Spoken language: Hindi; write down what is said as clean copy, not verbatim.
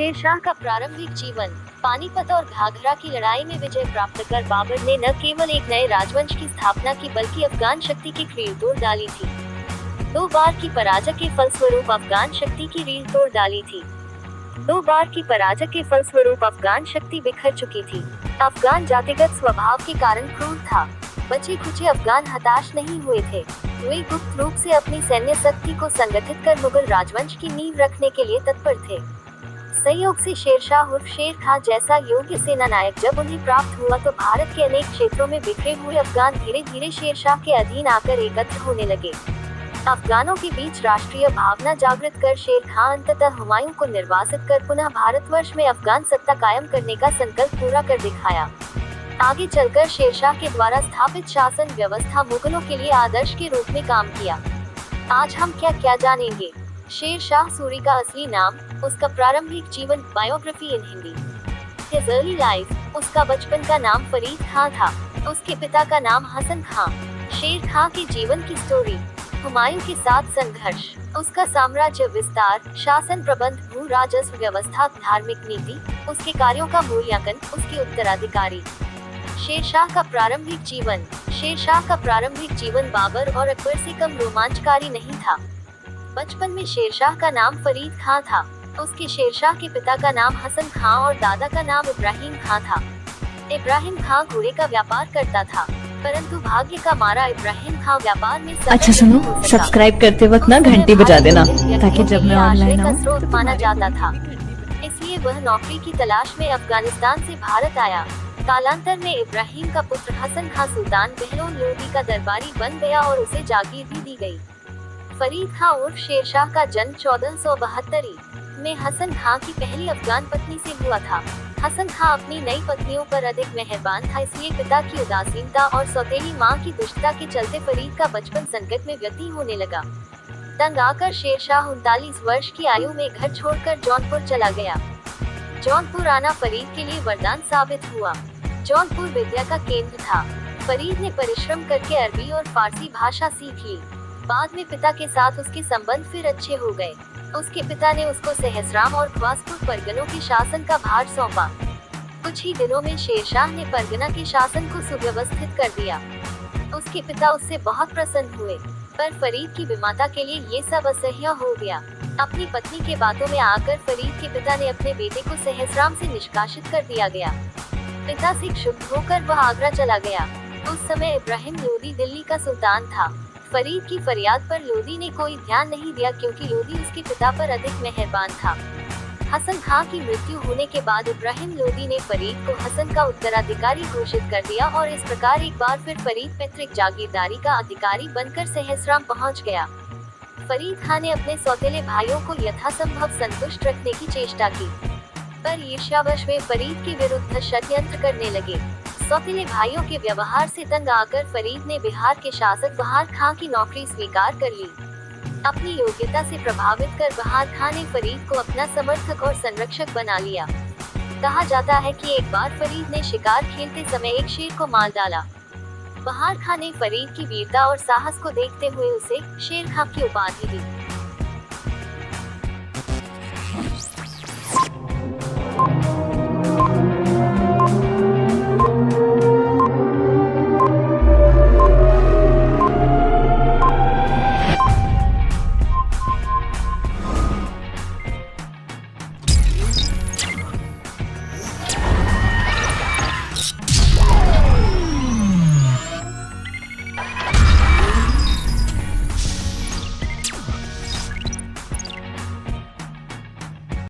शेरशाह का प्रारंभिक जीवन। पानीपत और घाघरा की लड़ाई में विजय प्राप्त कर बाबर ने न केवल एक नए राजवंश की स्थापना की बल्कि अफगान शक्ति की रीढ़ तोड़ डाली थी। 2 बार की पराजय के फलस्वरूप अफगान शक्ति की रीढ़ तोड़ डाली थी। 2 बार की पराजय के फलस्वरूप अफगान शक्ति बिखर चुकी थी। अफगान जातिगत स्वभाव के कारण क्रूर था। बचे खुचे अफगान हताश नहीं हुए थे। वे गुप्त रूप से अपनी सैन्य शक्ति को संगठित कर मुगल राजवंश की नींव रखने के लिए तत्पर थे। संयोग से शेरशाह उर्फ शेर खां जैसा योग्य सेनानायक जब उन्हें प्राप्त हुआ तो भारत के अनेक क्षेत्रों में बिखरे हुए अफगान धीरे धीरे शेरशाह के अधीन आकर एकत्र होने लगे। अफगानों के बीच राष्ट्रीय भावना जागृत कर शेर खां अंततः हुमायूं को निर्वासित कर पुनः भारतवर्ष में अफगान सत्ता कायम करने का संकल्प पूरा कर दिखाया। आगे चलकर शेरशाह के द्वारा स्थापित शासन व्यवस्था मुगलों के लिए आदर्श के रूप में काम किया। आज हम क्या जानेंगे। शेरशाह सूरी का असली नाम, उसका प्रारंभिक जीवन, बायोग्राफी इन हिंदी। हिज अर्ली लाइफ, उसका बचपन का नाम फरीद खां था। उसके पिता का नाम हसन खां। शेर खां के जीवन की स्टोरी। हुमायूं के साथ संघर्ष, उसका साम्राज्य विस्तार, शासन प्रबंध, भू राजस्व व्यवस्था, धार्मिक नीति, उसके कार्यों का मूल्यांकन, उसके उत्तराधिकारी। शेरशाह का प्रारंभिक जीवन। शेरशाह का प्रारंभिक जीवन बाबर और अकबर से कम रोमांचकारी नहीं था। बचपन में शेरशाह का नाम फरीद खां था। उसके शेरशाह के पिता का नाम हसन खां और दादा का नाम इब्राहिम खां था। इब्राहिम खां घोड़े का व्यापार करता था, परंतु भाग्य का मारा इब्राहिम खां व्यापार में अच्छा सुनो, सब्सक्राइब करते वक्त ना घंटी बजा देना ताकि जब मैं ऑनलाइन आऊं स्रोत माना जाता था। इसलिए वह नौकरी की तलाश में अफगानिस्तान से भारत आया। कालांतर में इब्राहिम का पुत्र हसन खां सुल्तान बहलोन लोदी का दरबारी बन गया और उसे जागीर भी दी गई। फरीद खां उर्फ शेरशाह का जन्म 1472 में हसन खां की पहली अफगान पत्नी से हुआ था। हसन खां अपनी नई पत्नियों पर अधिक मेहरबान था, इसलिए पिता की उदासीनता और सौतेली मां की दुष्टता के चलते फरीद का बचपन संकट में व्यतीत होने लगा। तंग आकर शेरशाह 39 वर्ष की आयु में घर छोड़कर जौनपुर चला गया। जौनपुर आना फरीद के लिए वरदान साबित हुआ। जौनपुर विद्या का केंद्र था। फरीद ने परिश्रम करके अरबी और फारसी भाषा सीख ली। बाद में पिता के साथ उसके संबंध फिर अच्छे हो गए। उसके पिता ने उसको सहस्राम और ख्वासपुर परगनों के शासन का भार सौंपा। कुछ ही दिनों में शेरशाह ने परगना के शासन को सुव्यवस्थित कर दिया। उसके पिता उससे बहुत प्रसन्न हुए, पर फरीद की विमाता के लिए ये सब असह्य हो गया। अपनी पत्नी के बातों में आकर फरीद के पिता ने अपने बेटे को सहस्राम से निष्कासित कर दिया गया। पिता से क्षुब्ध होकर वह आगरा चला गया। उस समय इब्राहिम लोदी दिल्ली का सुल्तान था। फरीद की फरियाद पर लोदी ने कोई ध्यान नहीं दिया क्योंकि लोदी उसके पिता पर अधिक मेहरबान था। हसन खां की मृत्यु होने के बाद इब्राहिम लोदी ने फरीद को हसन का उत्तराधिकारी घोषित कर दिया और इस प्रकार एक बार फिर फरीद पैतृक जागीरदारी का अधिकारी बनकर सहस्राम पहुंच गया। फरीद खां ने अपने सौतेले भाइयों को यथासंभव संतुष्ट रखने की चेष्टा की, पर ईर्ष्यावश वे फरीद के विरुद्ध षड्यंत्र करने लगे। सौतेले भाइयों के व्यवहार से तंग आकर फरीद ने बिहार के शासक बहार खां की नौकरी स्वीकार कर ली। अपनी योग्यता से प्रभावित कर बहार खां ने फरीद को अपना समर्थक और संरक्षक बना लिया। कहा जाता है कि एक बार फरीद ने शिकार खेलते समय एक शेर को मार डाला। बहार खां ने फरीद की वीरता और साहस को देखते हुए उसे शेर खां की उपाधि दी।